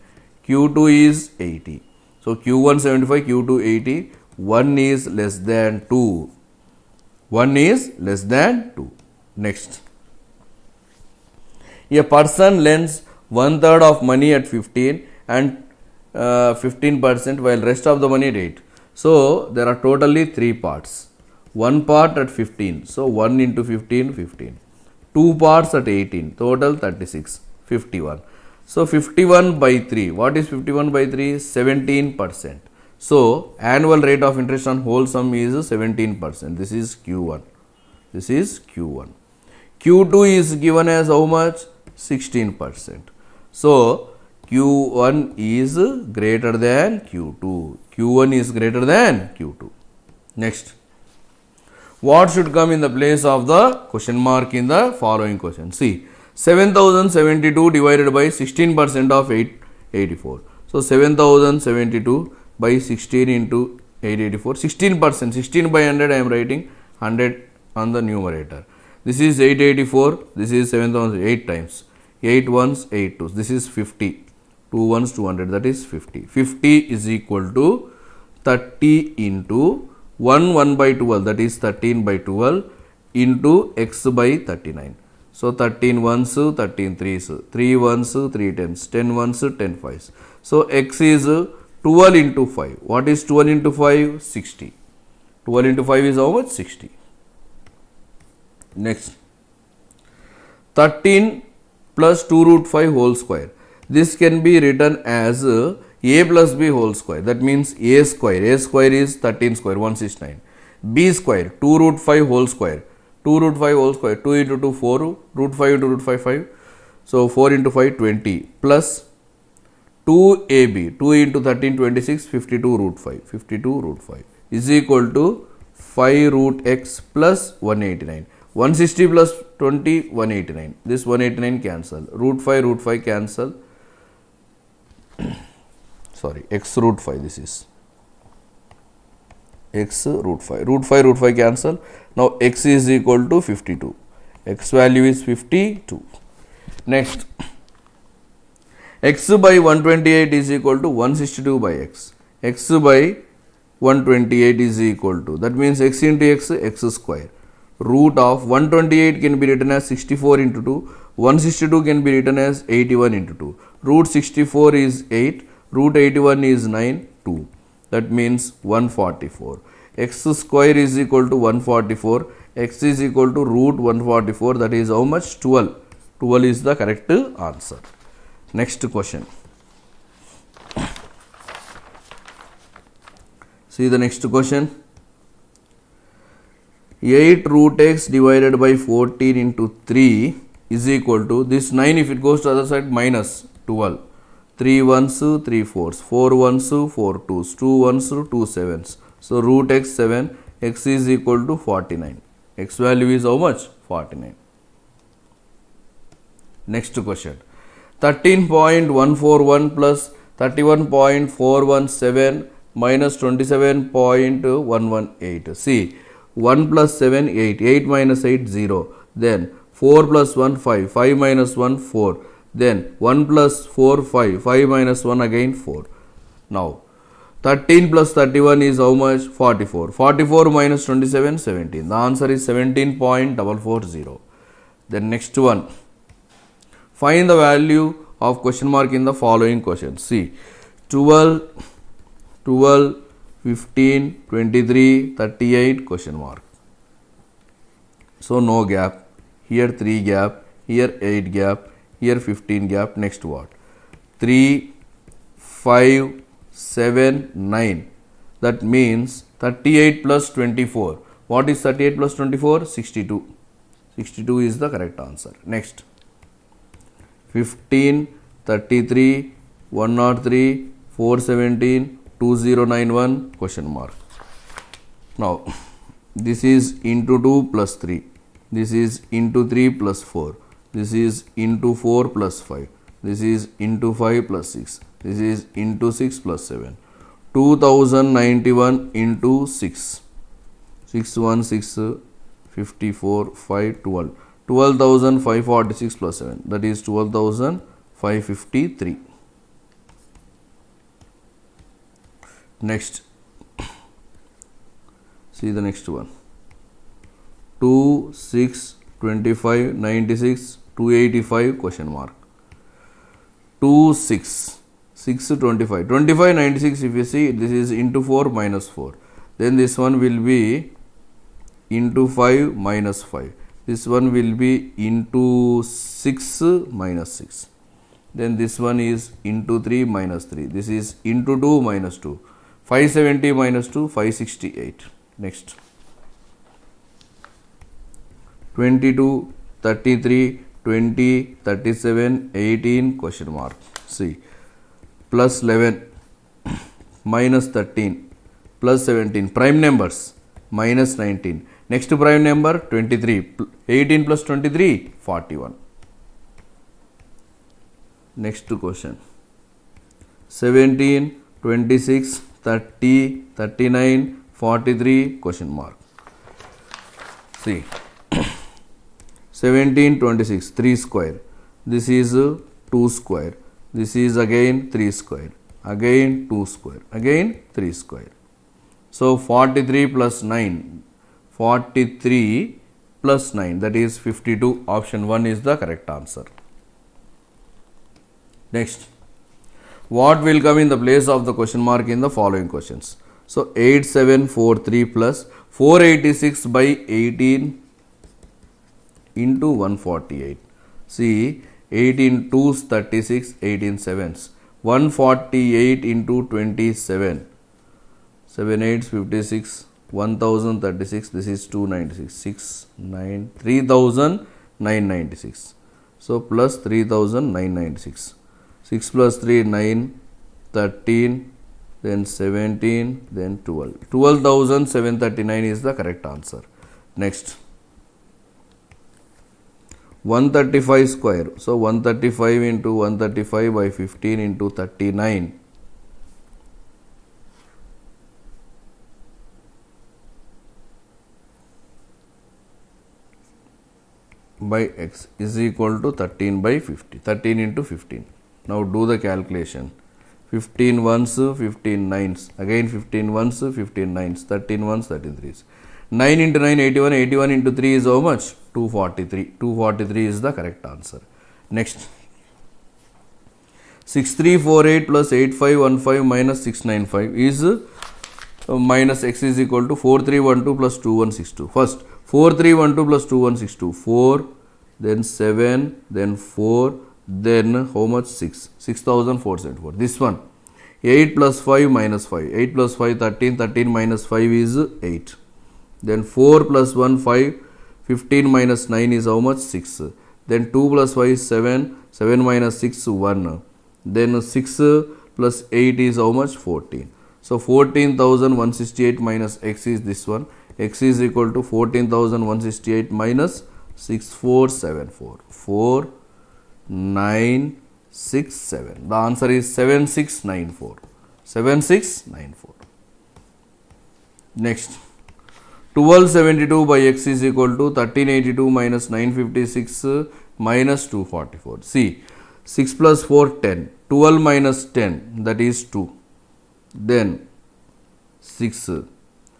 Q2 is 80. So Q1 75, Q2 80. 1 is less than 2. 1 is less than 2. Next. A person lends 1/3 of money at 15 and 15% while rest of the money at 8. So there are totally 3 parts. 1 part at 15. So 1 into 15, 15. 2 parts at 18. Total 36, 51. So 51 by 3. What is 51 by 3? 17%. So annual rate of interest on whole sum is 17%. This is Q1. This is Q1. Q2 is given as how much? 16%. So Q1 is greater than Q2. Q1 is greater than Q2. Next. What should come in the place of the question mark in the following question? See, 7072 divided by 16% of 884. So 7072 by 16 into 884. 16%. 16 by 100 I am writing 100 on the numerator. This is 884. This is 7000. 8 times. 8 ones, 8 twos. This is 50. 2 ones, 200. That is 50. 50 is equal to 30 into 1 by 12. That is 13 by 12 into x by 39. So 13 ones, 13 threes. 3 ones, 3 tens. 10 ones, 10 fives. So x is 12 into 5. What is 12 into 5? 60. 12 into 5 is how much? 60. Next. 13 plus 2 root 5 whole square. This can be written as a plus b whole square. That means a square. A square is 13 square, 169. B square, 2 root 5 whole square. 2 root 5 whole square. 2 into 2, 4. Root 5 into root 5, 5. So 4 into 5, 20. Plus 2ab. 2 into 13, 26. 52 root 5. 52 root 5 is equal to 5 root x plus 189. 160 plus 20, 189. This 189 cancel. Root 5 cancel. Sorry, x root 5 this is. X root 5. Root 5 cancel. Now x is equal to 52. X value is 52. Next. X by 128 is equal to 162 by x. X by 128 is equal to. That means x into x square. Root of 128 can be written as 64 into 2. 162 can be written as 81 into 2. Root 64 is 8. Root 81 is 9, 2. That means 144. X square is equal to 144. X is equal to root 144. That is how much? 12. 12 is the correct answer. Next question. See the next question. 8 root x divided by 14 into 3 is equal to this 9 if it goes to other side minus 12. 3 ones, 3 fours, 4 ones, 4 twos, 2 ones, 2 sevens. So root x 7, x is equal to 49. X value is how much? 49. Next question. 13.141 plus 31.417 minus 27.118. See, 1 plus 7, 8. 8 minus 8, 0. Then 4 plus 1, 5. 5 minus 1, 4. Then 1 plus 4, 5. 5 minus 1 again 4. Now 13 plus 31 is how much? 44. 44 minus 27, 17. The answer is 17.440. Then next one. Find the value of question mark in the following question. See, 12 15, 23, 38 question mark. So no gap. Here 3 gap, here 8 gap, here 15 gap. Next what? 3, 5, 7, 9. That means 38 plus 24. What is 38 plus 24? 62. 62 is the correct answer. Next. 15, 33, 103, 417, 2091 question mark. Now this is into 2 plus 3. This is into 3 plus 4. This is into 4 plus 5. This is into 5 plus 6. This is into 6 plus 7. 2091 into 6. 616, 54, 5, 12. 12,546 plus 7. That is 12,553. Next. See the next one. 2, 6, 25, 96, 285 question mark. 2, 6, 6, 25. 25, 96 if you see this is into 4 minus 4. Then this one will be into 5 minus 5. This one will be into 6 minus 6. Then this one is into 3 minus 3. This is into 2 minus 2. 570 minus 2, 568. Next. 22, 33, 20, 37, 18 question mark. See. Plus 11 minus 13 plus 17. Prime numbers minus 19. Next prime number 23. 18 plus 23, 41. Next question. 17, 26, 30, 39, 43 question mark. See. 17, 26, 3 square. This is 2 square. This is again 3 square. Again 2 square. Again 3 square. So 43 plus 9. 43 plus 9, that is 52. Option 1 is the correct answer. Next. What will come in the place of the question mark in the following questions? So 8743 plus 486 by 18 into 148. See, 18 2s 36, 18 7s. 148 into 27. 7 8s 56. 1036, this is 296, 6, 9, 3996. So plus 3996. 6 plus 3, 9, 13, then 17, then 12. 12,739 is the correct answer. Next. 135 square. So 135 into 135 by 15 into 39. By x is equal to 13 by 50. 13 into 15. Now do the calculation. 15 ones, 15 nines. Again 15 ones, 15 nines. 13 ones, 13 threes. 9 into 9, 81. 81 into 3 is how much? 243. 243 is the correct answer. Next. 6348 plus 8515 minus 695 is minus x is equal to 4312 plus 2162. First 4312 plus 2162. 4, then 7, then 4, then how much? 6. 6474. This one. 8 plus 5 minus 5. 8 plus 5, 13. 13 minus 5 is 8. Then 4 plus 1, 5. 15 minus 9 is how much? 6. Then 2 plus 5 is 7. 7 minus 6, 1. Then 6 plus 8 is how much? 14. So 14,168 minus x is this one. X is equal to 14,168 minus 6474. 4967. The answer is 7694. 7694. Next. 1272 by x is equal to 1382 minus 956 minus 244. See, 6 plus 4, 10. 12 minus 10, that is 2. Then 6.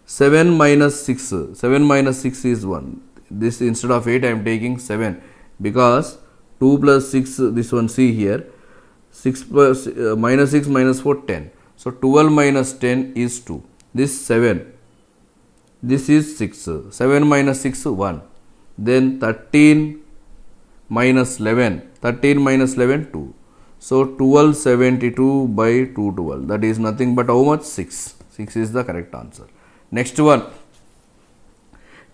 7 minus 6. 7 minus 6 is 1. This instead of 8 I am taking 7 because 2 plus 6, this one see here. 6 plus minus 6 minus 4, 10. So 12 minus 10 is 2. this 7, this is 6, 7 minus 6 1, then 13 minus 11, 13 minus 11 2, so 1272 by 212, that is nothing but how much? 6 is the correct answer. Next one,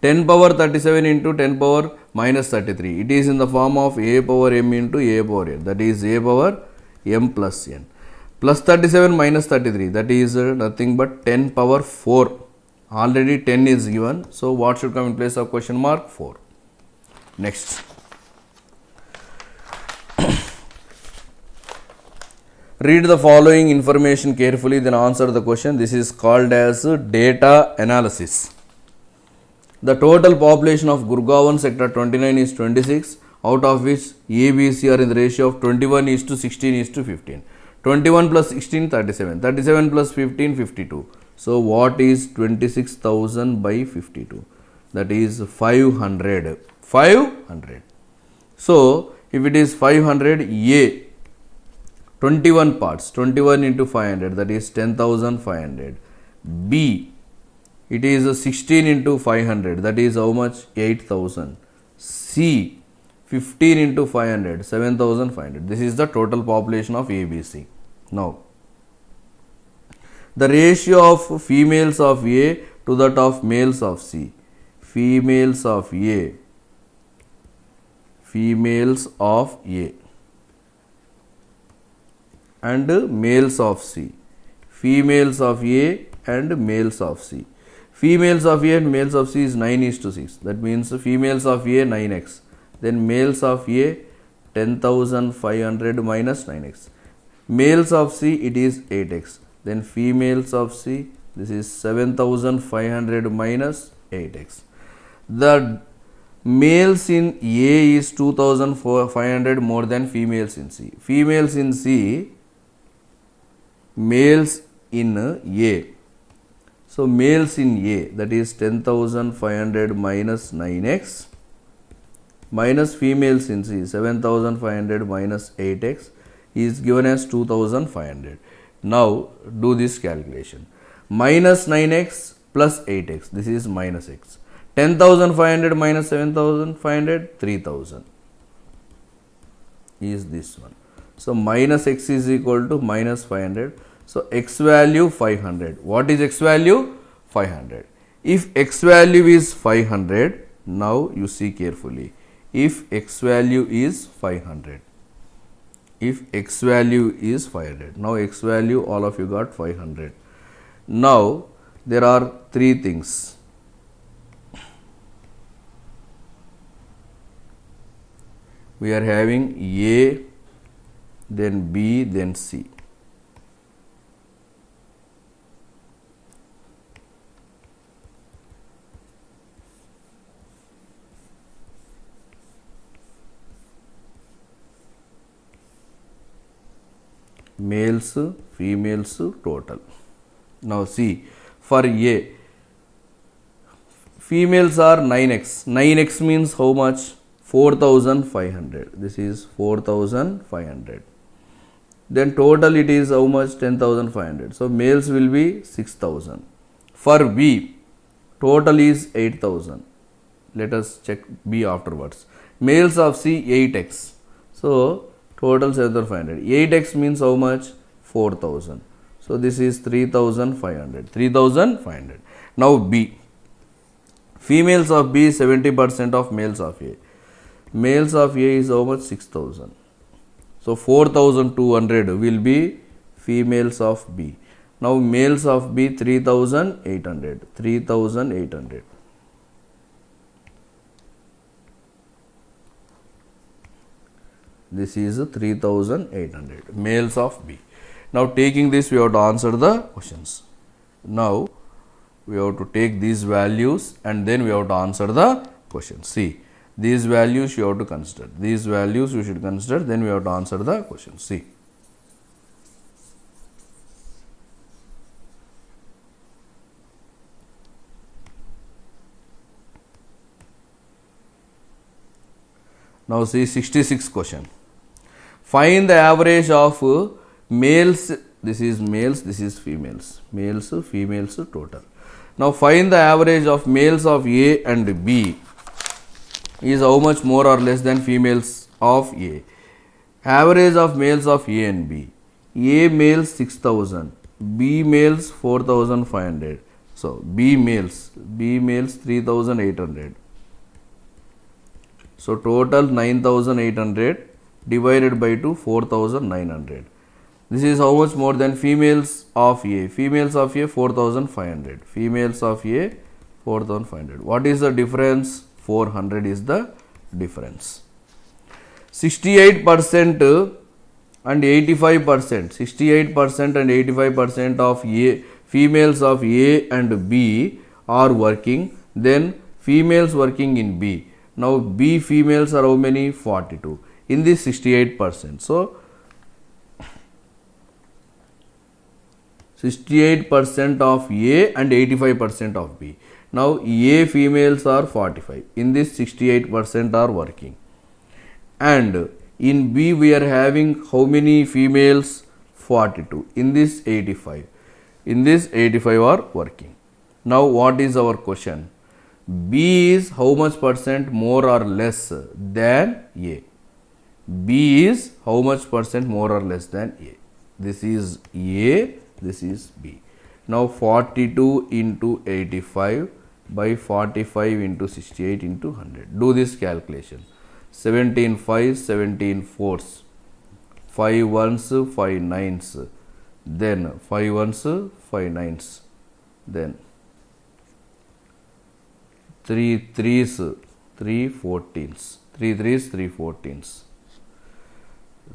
10 power 37 into 10 power minus 33, it is in the form of a power m into a power n, that is a power m plus n, plus 37 minus 33, that is nothing but 10 power 4, already 10 is given, so what should come in place of question mark? 4. Next, read the following information carefully, then answer the question. This is called as data analysis. The total population of Gurgaon sector 29 is 26, out of which A, B, C are in the ratio of 21 is to 16 is to 15. 21 plus 16, 37. 37 plus 15, 52. So what is 26,000 by 52? That is 500. 500. So if it is 500, A, 21 parts, 21 into 500, that is 10,500. B, it is 16 into 500, that is how much? 8,000. C, 15 into 500, 7,500. This is the total population of ABC. Now, the ratio of females of A to that of males of C. Females of A. Females of A. And males of C. Females of A and males of C. Females of A and males of C is 9 is to 6. That means females of A 9x. Then males of A 10,500 minus 9x. Males of C it is 8x. Then females of C, this is 7,500 minus 8x. The males in A is 2,500 more than females in C. Females in C, males in A. So males in A, that is 10,500 minus 9x minus females in C, 7,500 minus 8x is given as 2,500. Now do this calculation. Minus 9x plus 8x, this is minus x. 10,500 minus 7,500, 3,000 is this one. So minus x is equal to minus 500. So x value 500. What is x value? 500. If x value is 500, now you see carefully. If x value is 500. If x value is 500. Now x value all of you got 500. Now there are three things. We are having A, then B, then C. Males, females total. Now see, for A, females are 9x. 9x means how much? 4,500. This is 4,500. Then total it is how much? 10,500. So males will be 6,000. For B, total is 8,000. Let us check B afterwards. Males of C 8x. So total 7,500. 8x means how much? 4,000. So this is 3,500. 3,500. Now B. Females of B 70% of males of A. Males of A is how much? 6,000. So 4,200 will be females of B. Now males of B 3,800. 3,800. This is 3,800 males of B. Now taking this, we have to answer the questions. Now we have to take these values and then we have to answer the question. See, these values you have to consider. These values you should consider, then we have to answer the question. See. Now see 66 question. Find the average of males this is males, this is females, males, females total. Now find the average of males of A and B is how much more or less than females of A. Average of males of A and B. A males 6000, B males 4500. So B males 3800. So total 9800 divided by 2 4900. This is how much more than females of A. Females of A 4500. Females of A 4500. What is the difference? 400 is the difference. 68% and 85%. 68% and 85% of A, females of A and B are working. Then females working in B. Now B females are how many? 42. In this 68%. So 68% of A and 85% of B. Now A females are 45. In this 68% are working. And in B we are having how many females? 42. In this 85. In this 85 are working. Now what is our question? B is how much percent more or less than A? B is how much percent more or less than A? This is A, this is B. Now 42 into 85 by 45 into 68 into 100. Do this calculation. 17 5s, 17 4s, 5 1s, 5 9s, then 5 1s, 5 9s, then 3 3s, 3 14s, 3 3s, 3 14s,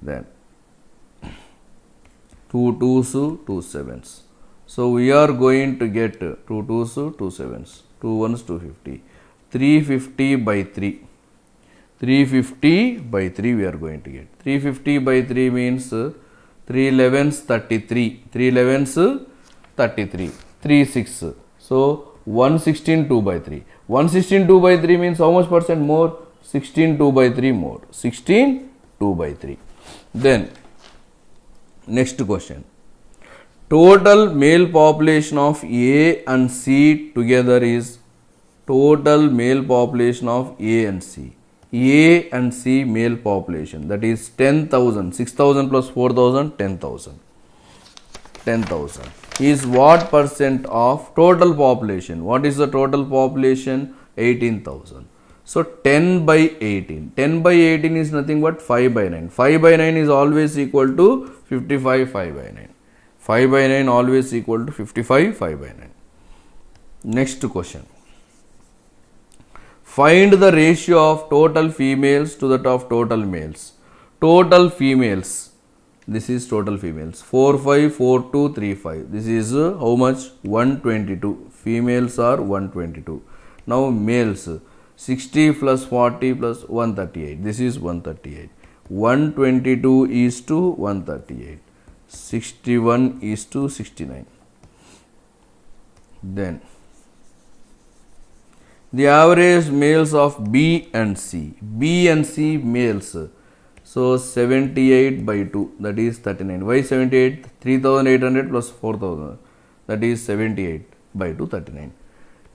then 2 2s, 2 7s. So we are going to get 2 2s, 2 7s, 2 1s, 250, 350 by 3. 350 by 3 we are going to get. 350 by 3 means 3 11s 33. 3 11s 33. 3 6. So 116 2 by 3. 116 2 by 3 means how much percent more? 16 2 by 3 more. 16 2 by 3. Then next question. Total male population of A and C together is total male population of A and C. A and C male population, that is 10,000. 6,000 plus 4,000, 10,000. 10,000 is what percent of total population? What is the total population? 18,000. So 10 by 18. 10 by 18 is nothing but 5 by 9. 5 by 9 is always equal to 55 5 by 9. 5 by 9 always equal to 55 5 by 9. Next question. Find the ratio of total females to that of total males. Total females, this is total females, 454235. This is how much? 122. Females are 122. Now males, 60 plus 40 plus 138. This is 138. 122 is to 138. 61 is to 69. Then the average males of B and C. B and C males. So 78 by 2, that is 39. Why 78? 3800 plus 4000, that is 78 by 2, 39.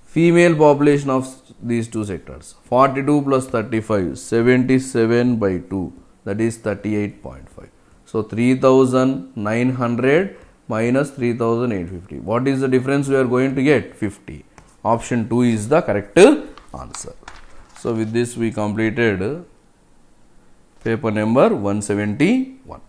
Female population of these two sectors. 42 plus 35, 77 by 2, that is 38.5. So 3900 minus 3850. What is the difference we are going to get? 50. Option 2 is the correct answer. So with this we completed paper number 171.